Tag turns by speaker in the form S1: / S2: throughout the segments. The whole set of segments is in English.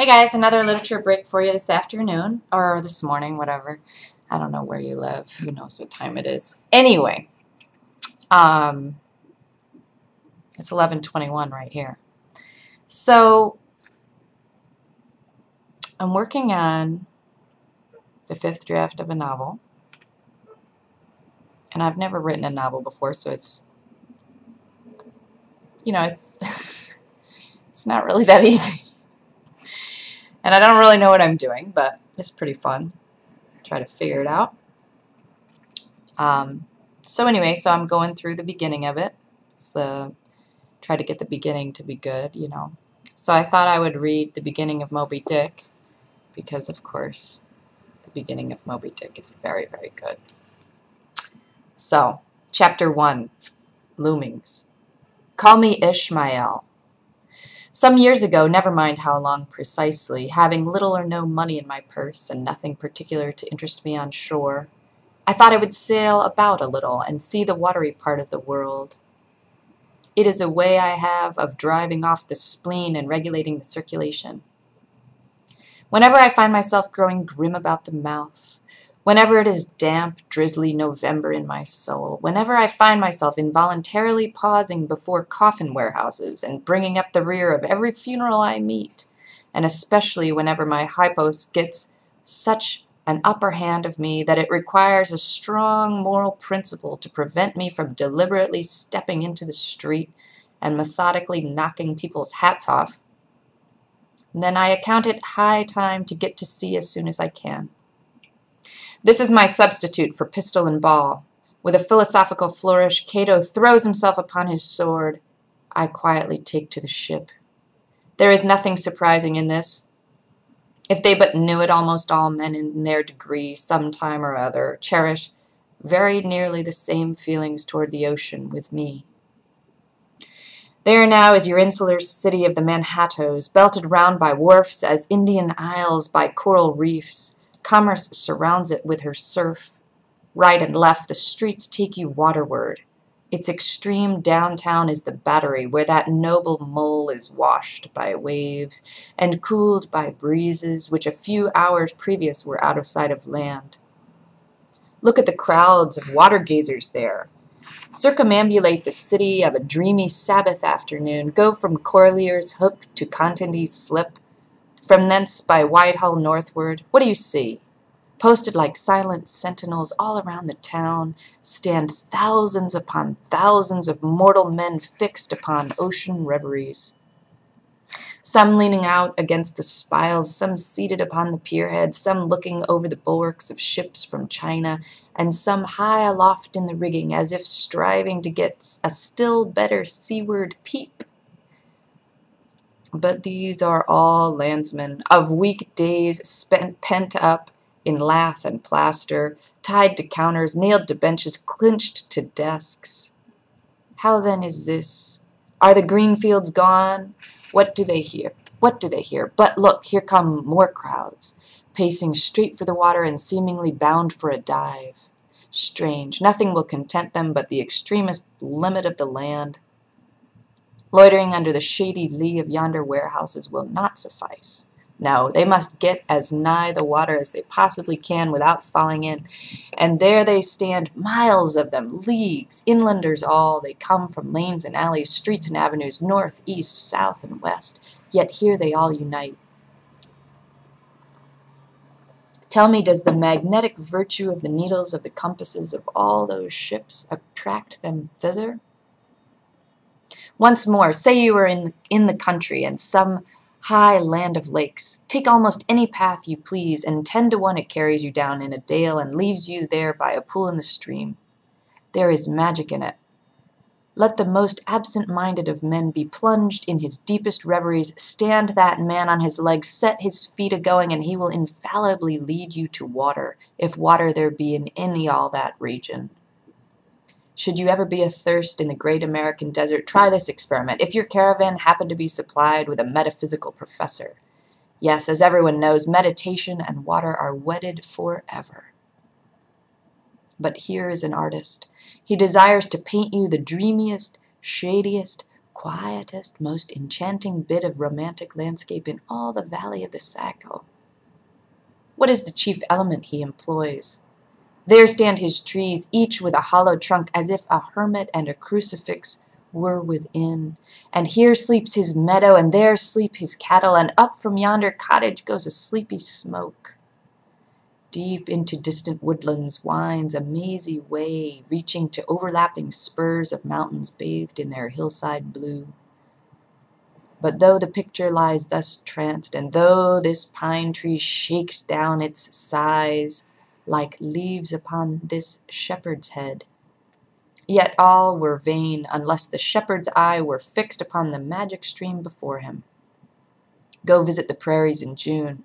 S1: Hey guys, another literature break for you this afternoon, or this morning, whatever. I don't know where you live. Who knows what time it is. Anyway, it's 11:21 right here. So, I'm working on the 5th draft of a novel. And I've never written a novel before, so it's, it's it's not really that easy. And I don't really know what I'm doing, but it's pretty fun. Try to figure it out. So anyway, so I'm going through the beginning of it. Try to get the beginning to be good, So I thought I would read the beginning of Moby Dick, because of course the beginning of Moby Dick is very, very good. So, Chapter 1, Loomings. Call me Ishmael. Some years ago, never mind how long precisely, having little or no money in my purse and nothing particular to interest me on shore, I thought I would sail about a little and see the watery part of the world. It is a way I have of driving off the spleen and regulating the circulation. Whenever I find myself growing grim about the mouth, whenever it is damp, drizzly November in my soul, whenever I find myself involuntarily pausing before coffin warehouses and bringing up the rear of every funeral I meet, and especially whenever my hypos gets such an upper hand of me that it requires a strong moral principle to prevent me from deliberately stepping into the street and methodically knocking people's hats off, then I account it high time to get to sea as soon as I can. This is my substitute for pistol and ball. With a philosophical flourish, Cato throws himself upon his sword. I quietly take to the ship. There is nothing surprising in this. If they but knew it, almost all men in their degree, some time or other, cherish very nearly the same feelings toward the ocean with me. There now is your insular city of the Manhattoes, belted round by wharfs as Indian isles by coral reefs. Commerce surrounds it with her surf. Right and left, the streets take you waterward. Its extreme downtown is the Battery, where that noble mole is washed by waves and cooled by breezes which a few hours previous were out of sight of land. Look at the crowds of water-gazers there. Circumambulate the city of a dreamy Sabbath afternoon. Go from Corlear's Hook to Contendy's Slip. From thence by Whitehall northward, what do you see? Posted like silent sentinels all around the town, stand thousands upon thousands of mortal men fixed upon ocean reveries. Some leaning out against the spiles, some seated upon the pierhead, some looking over the bulwarks of ships from China, and some high aloft in the rigging, as if striving to get a still better seaward peep. But these are all landsmen of week days pent up in lath and plaster, tied to counters, nailed to benches, clinched to desks. How then is this? Are the green fields gone? What do they hear? What do they hear? But look, here come more crowds, pacing straight for the water and seemingly bound for a dive. Strange, nothing will content them but the extremest limit of the land. Loitering under the shady lee of yonder warehouses will not suffice. No, they must get as nigh the water as they possibly can without falling in. And there they stand, miles of them, leagues, inlanders all. They come from lanes and alleys, streets and avenues, north, east, south, and west. Yet here they all unite. Tell me, does the magnetic virtue of the needles of the compasses of all those ships attract them thither? Once more, say you are in the country and some high land of lakes. Take almost any path you please, and 10 to 1 it carries you down in a dale and leaves you there by a pool in the stream. There is magic in it. Let the most absent-minded of men be plunged in his deepest reveries. Stand that man on his legs, set his feet a-going, and he will infallibly lead you to water, if water there be in any all that region. Should you ever be athirst in the great American desert, try this experiment, if your caravan happen to be supplied with a metaphysical professor. Yes, as everyone knows, meditation and water are wedded forever. But here is an artist. He desires to paint you the dreamiest, shadiest, quietest, most enchanting bit of romantic landscape in all the valley of the Saco. What is the chief element he employs? There stand his trees, each with a hollow trunk, as if a hermit and a crucifix were within. And here sleeps his meadow, and there sleep his cattle, and up from yonder cottage goes a sleepy smoke. Deep into distant woodlands winds a mazy way, reaching to overlapping spurs of mountains bathed in their hillside blue. But though the picture lies thus tranced, and though this pine tree shakes down its sighs like leaves upon this shepherd's head, yet all were vain unless the shepherd's eye were fixed upon the magic stream before him. Go visit the prairies in June.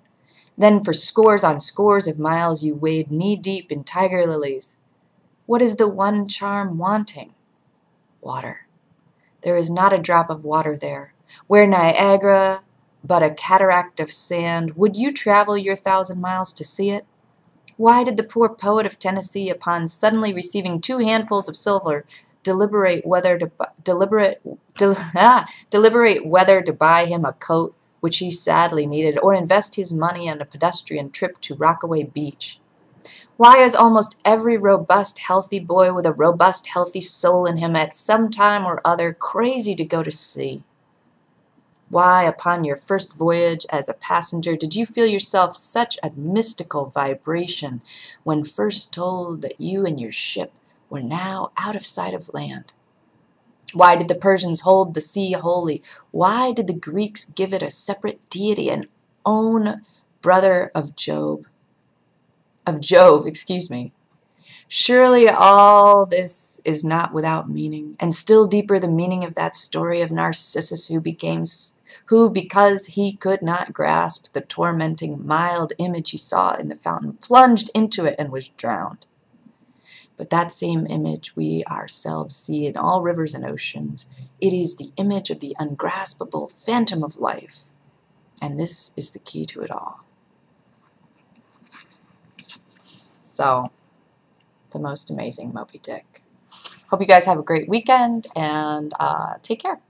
S1: Then for scores on scores of miles you wade knee-deep in tiger lilies. What is the one charm wanting? Water. There is not a drop of water there. Where Niagara but a cataract of sand, would you travel your 1,000 miles to see it? Why did the poor poet of Tennessee, upon suddenly receiving 2 handfuls of silver, deliberate whether to buy him a coat which he sadly needed, or invest his money in a pedestrian trip to Rockaway Beach? Why is almost every robust, healthy boy with a robust, healthy soul in him at some time or other crazy to go to sea? Why, upon your first voyage as a passenger, did you feel yourself such a mystical vibration when first told that you and your ship were now out of sight of land? Why did the Persians hold the sea holy? Why did the Greeks give it a separate deity, an own brother of Jove? Surely all this is not without meaning, and still deeper the meaning of that story of Narcissus who, because he could not grasp the tormenting, mild image he saw in the fountain, plunged into it and was drowned. But that same image we ourselves see in all rivers and oceans. It is the image of the ungraspable phantom of life, and this is the key to it all. So, the most amazing Moby Dick. Hope you guys have a great weekend, and take care.